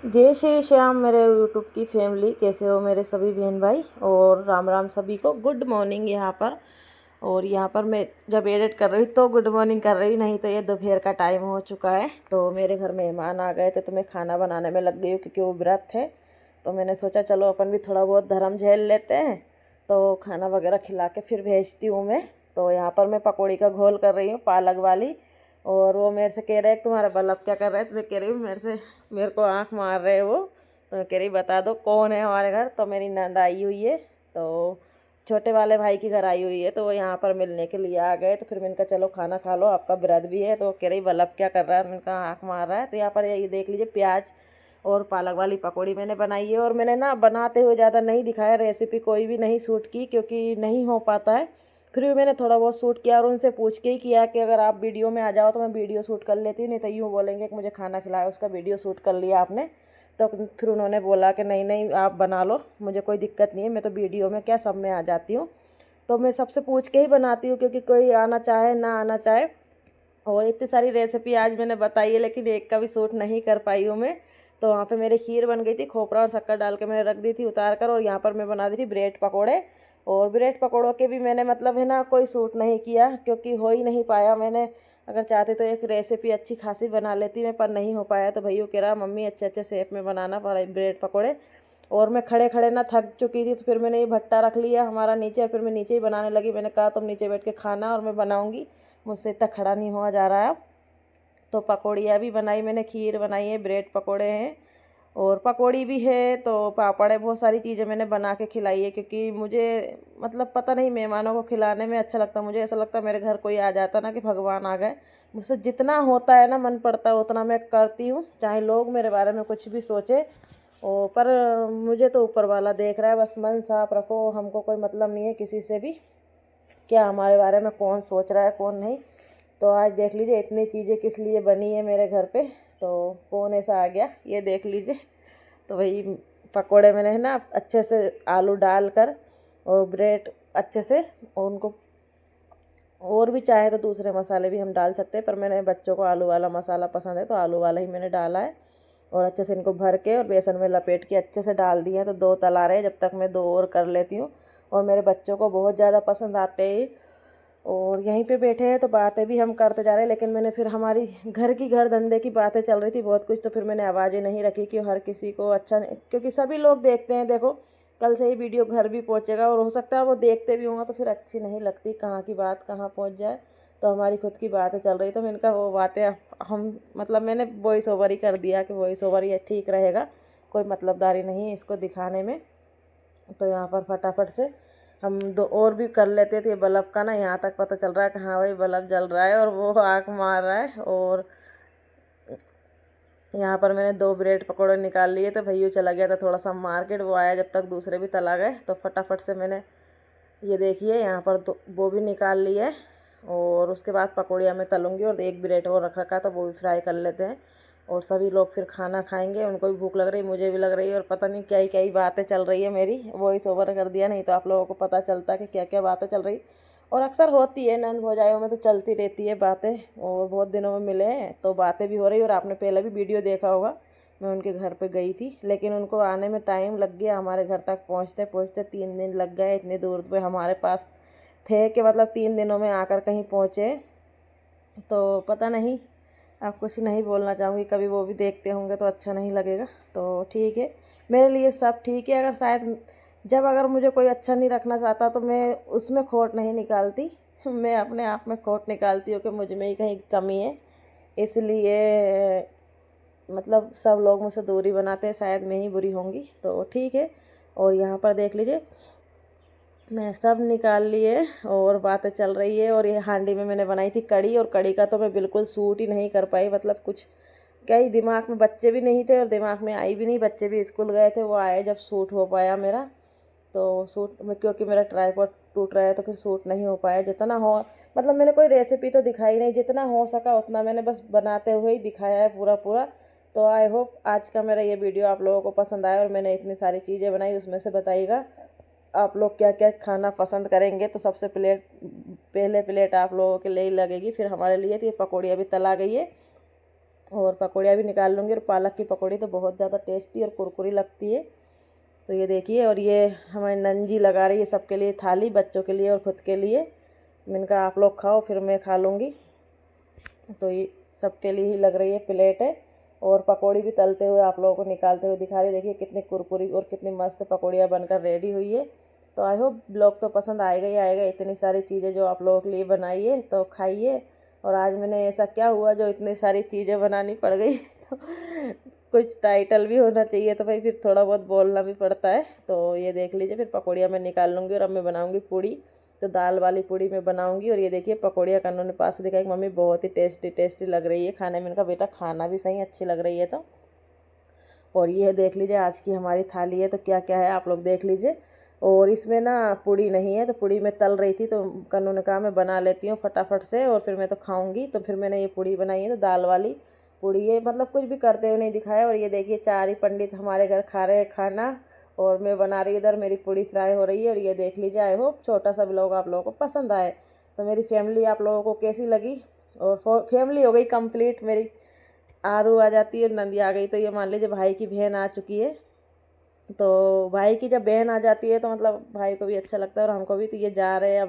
जय श्री श्याम मेरे यूट्यूब की फैमिली, कैसे हो मेरे सभी बहन भाई। और राम राम सभी को, गुड मॉर्निंग यहाँ पर। और यहाँ पर मैं जब एडिट कर रही तो गुड मॉर्निंग कर रही, नहीं तो ये दोपहर का टाइम हो चुका है। तो मेरे घर मेहमान आ गए थे तो मैं खाना बनाने में लग गई हूँ क्योंकि वो व्रत है। तो मैंने सोचा चलो अपन भी थोड़ा बहुत धर्म झेल लेते हैं, तो खाना वगैरह खिला के फिर भेजती हूँ मैं। तो यहाँ पर मैं पकौड़ी का घोल कर रही हूँ, पालक वाली। और वो मेरे से कह रहे हैं तुम्हारा बल्ब क्या कर रहा है, तो मैं कह रही हूँ मेरे को आंख मार रहे हैं वो। तो मैं कह रही बता दो कौन है हमारे घर। तो मेरी नंद आई हुई है, तो छोटे वाले भाई के घर आई हुई है, तो वो यहाँ पर मिलने के लिए आ गए। तो फिर मैंने कहा चलो खाना खा लो, आपका व्रत भी है। तो वो कह रही बल्ब क्या कर रहा है, मैंने कहा आँख मार रहा है। तो यहाँ पर ये देख लीजिए, प्याज और पालक वाली पकौड़ी मैंने बनाई है। और मैंने ना बनाते हुए ज़्यादा नहीं दिखाया, रेसिपी कोई भी नहीं शूट की क्योंकि नहीं हो पाता है। फिर भी मैंने थोड़ा बहुत शूट किया और उनसे पूछ के ही किया कि अगर आप वीडियो में आ जाओ तो मैं वीडियो शूट कर लेती, नहीं तो यूँ बोलेंगे कि मुझे खाना खिलाया उसका वीडियो शूट कर लिया आपने। तो फिर उन्होंने बोला कि नहीं नहीं आप बना लो, मुझे कोई दिक्कत नहीं है, मैं तो वीडियो में क्या सब में आ जाती हूँ। तो मैं सबसे पूछ के ही बनाती हूँ क्योंकि कोई आना चाहे ना आना चाहे। और इतनी सारी रेसिपी आज मैंने बताई है लेकिन एक का भी शूट नहीं कर पाई हूँ मैं। तो वहाँ पे मेरी खीर बन गई थी, खोपरा और शक्कर डाल के मैंने रख दी थी उतार कर। और यहाँ पर मैं बना दी थी ब्रेड पकोड़े। और ब्रेड पकौड़ों के भी मैंने मतलब है ना कोई शूट नहीं किया क्योंकि हो ही नहीं पाया। मैंने अगर चाहती तो एक रेसिपी अच्छी खासी बना लेती मैं, पर नहीं हो पाया। तो भैया कह रहा मम्मी अच्छे अच्छे शेप में बनाना पड़ा ब्रेड पकौड़े। और मैं खड़े खड़े ना थक चुकी थी, तो फिर मैंने ये भट्टा रख लिया हमारा नीचे, और फिर मैं नीचे ही बनाने लगी। मैंने कहा तुम नीचे बैठ के खाना और मैं बनाऊँगी, मुझसे इतना खड़ा नहीं हुआ जा रहा है। तो पकौड़ियाँ भी बनाई मैंने, खीर बनाई है, ब्रेड पकोड़े हैं और पकौड़ी भी है, तो पापड़ है, बहुत सारी चीज़ें मैंने बना के खिलाई है। क्योंकि मुझे मतलब पता नहीं मेहमानों को खिलाने में अच्छा लगता, मुझे ऐसा लगता है मेरे घर कोई आ जाता ना कि भगवान आ गए। मुझसे जितना होता है ना मन पड़ता है उतना मैं करती हूँ, चाहे लोग मेरे बारे में कुछ भी सोचे। और पर मुझे तो ऊपर वाला देख रहा है, बस मन साफ रखो, हमको कोई मतलब नहीं है किसी से भी, क्या हमारे बारे में कौन सोच रहा है कौन नहीं। तो आज देख लीजिए इतनी चीज़ें किस लिए बनी है मेरे घर पे। तो कौन ऐसा आ गया ये देख लीजिए। तो वही पकोड़े मैंने है ना अच्छे से आलू डाल कर और ब्रेड अच्छे से, और उनको और भी चाहे तो दूसरे मसाले भी हम डाल सकते हैं, पर मैंने बच्चों को आलू वाला मसाला पसंद है तो आलू वाला ही मैंने डाला है। और अच्छे से इनको भर के और बेसन में लपेट के अच्छे से डाल दिए हैं। तो दो तला रहे, जब तक मैं दो और कर लेती हूँ। और मेरे बच्चों को बहुत ज़्यादा पसंद आते हैं। और यहीं पे बैठे हैं तो बातें भी हम करते जा रहे हैं, लेकिन मैंने फिर हमारी घर धंधे की बातें चल रही थी बहुत कुछ, तो फिर मैंने आवाज़ें नहीं रखी कि हर किसी को अच्छा नहीं, क्योंकि सभी लोग देखते हैं। देखो कल से ही वीडियो घर भी पहुंचेगा और हो सकता है वो देखते भी होंगे तो फिर अच्छी नहीं लगती, कहाँ की बात कहाँ पहुंच जाए। तो हमारी खुद की बातें चल रही, तो मैंने कहा वो बातें हम मतलब मैंने वॉइस ओवर ही कर दिया कि वॉइस ओवर ये ठीक रहेगा, कोई मतलबदारी नहीं है इसको दिखाने में। तो यहाँ पर फटाफट से हम दो और भी कर लेते थे। बल्ब का ना यहाँ तक पता चल रहा है कि हाँ भाई बल्ब जल रहा है और वो आँख मार रहा है। और यहाँ पर मैंने दो ब्रेड पकौड़े निकाल लिए, तो भैया चला गया था थोड़ा सा मार्केट, वो आया जब तक दूसरे भी तला गए। तो फटाफट से मैंने ये देखिए यहाँ पर दो वो भी निकाल ली है। और उसके बाद पकौड़ियाँ मैं तलूँगी और एक ब्रेड और रख रखा तो वो भी फ्राई कर लेते हैं। और सभी लोग फिर खाना खाएंगे, उनको भी भूख लग रही है, मुझे भी लग रही है। और पता नहीं क्या ही बातें चल रही है, मेरी वॉइस ओवर कर दिया नहीं तो आप लोगों को पता चलता कि क्या क्या बातें चल रही। और अक्सर होती है नंद भौजाइयों में तो चलती रहती है बातें, और बहुत दिनों में मिले हैं तो बातें भी हो रही। और आपने पहले भी वीडियो देखा होगा, मैं उनके घर पे गई थी, लेकिन उनको आने में टाइम लग गया, हमारे घर तक पहुंचते पहुंचते 3 दिन लग गए। इतनी दूर पे हमारे पास थे कि मतलब 3 दिनों में आकर कहीं पहुँचे। तो पता नहीं, आप कुछ नहीं बोलना चाहूँगी, कभी वो भी देखते होंगे तो अच्छा नहीं लगेगा। तो ठीक है, मेरे लिए सब ठीक है। अगर शायद जब अगर मुझे कोई अच्छा नहीं रखना चाहता तो मैं उसमें खोट नहीं निकालती मैं अपने आप में खोट निकालती हूँ कि मुझ में ही कहीं कमी है, इसलिए मतलब सब लोग मुझसे दूरी बनाते हैं, शायद मैं ही बुरी होंगी। तो ठीक है। और यहाँ पर देख लीजिए मैं सब निकाल लिए और बातें चल रही है। और ये हांडी में मैंने बनाई थी कड़ी, और कड़ी का तो मैं बिल्कुल सूट ही नहीं कर पाई, मतलब कुछ क्या ही दिमाग में, बच्चे भी नहीं थे और दिमाग में आई भी नहीं, बच्चे भी स्कूल गए थे, वो आए जब सूट हो पाया मेरा। तो सूट में क्योंकि मेरा ट्राईपॉड टूट रहा है तो फिर सूट नहीं हो पाया। जितना हो मतलब मैंने कोई रेसिपी तो दिखाई नहीं, जितना हो सका उतना मैंने बस बनाते हुए ही दिखाया है पूरा पूरा। तो आई होप आज का मेरा ये वीडियो आप लोगों को पसंद आया और मैंने इतनी सारी चीज़ें बनाई, उसमें से बताइएगा आप लोग क्या क्या खाना पसंद करेंगे। तो सबसे पहले प्लेट आप लोगों के लिए ही लगेगी, फिर हमारे लिए। तो ये पकौड़ी अभी तला गई है और पकौड़ियाँ भी निकाल लूँगी। और पालक की पकौड़ी तो बहुत ज़्यादा टेस्टी और कुरकुरी लगती है। तो ये देखिए, और ये हमारी नंजी लगा रही है सबके लिए थाली, बच्चों के लिए और ख़ुद के लिए। मैंने कहा आप लोग खाओ फिर मैं खा लूँगी। तो ये सबके लिए ही लग रही है प्लेट है। और पकौड़ी भी तलते हुए आप लोगों को निकालते हुए दिखा रही। देखिए कितनी कुरकुरी और कितनी मस्त पकौड़ियाँ बनकर रेडी हुई है। तो आई होप ब्लॉग तो पसंद आएगा ही आएगा। इतनी सारी चीज़ें जो आप लोगों के लिए बनाई है तो खाइए। और आज मैंने ऐसा क्या हुआ जो इतनी सारी चीज़ें बनानी पड़ गई तो कुछ टाइटल भी होना चाहिए, तो भाई फिर थोड़ा बहुत बोलना भी पड़ता है। तो ये देख लीजिए, फिर पकौड़ियाँ मैं निकाल लूँगी और अब मैं बनाऊँगी पूड़ी। तो दाल वाली पूड़ी मैं बनाऊंगी। और ये देखिए पकौड़ियाँ कन्नू ने पास से दिखाई, मम्मी बहुत ही टेस्टी टेस्टी लग रही है खाने में। इनका बेटा खाना भी सही अच्छी लग रही है। तो और ये देख लीजिए आज की हमारी थाली है। तो क्या क्या है आप लोग देख लीजिए। और इसमें ना पूड़ी नहीं है, तो पूड़ी मैं तल रही थी तो कन्नू ने कहा मैं बना लेती हूँ फटाफट से और फिर मैं तो खाऊंगी। तो फिर मैंने ये पूड़ी बनाई है। तो दाल वाली पूड़ी है, मतलब कुछ भी करते हुए नहीं दिखाया। और ये देखिए 4 ही पंडित हमारे घर खा रहे हैं खाना और मैं बना रही इधर मेरी पूड़ी फ्राई हो रही है। और ये देख लीजिए, आई होप छोटा सा ब्लॉग आप लोगों को पसंद आए। तो मेरी फैमिली आप लोगों को कैसी लगी। और फैमिली हो गई कंप्लीट मेरी। आरू आ जाती है, नंदी आ गई, तो ये मान लीजिए भाई की बहन आ चुकी है। तो भाई की जब बहन आ जाती है तो मतलब भाई को भी अच्छा लगता है और हमको भी। तो ये जा रहे हैं अब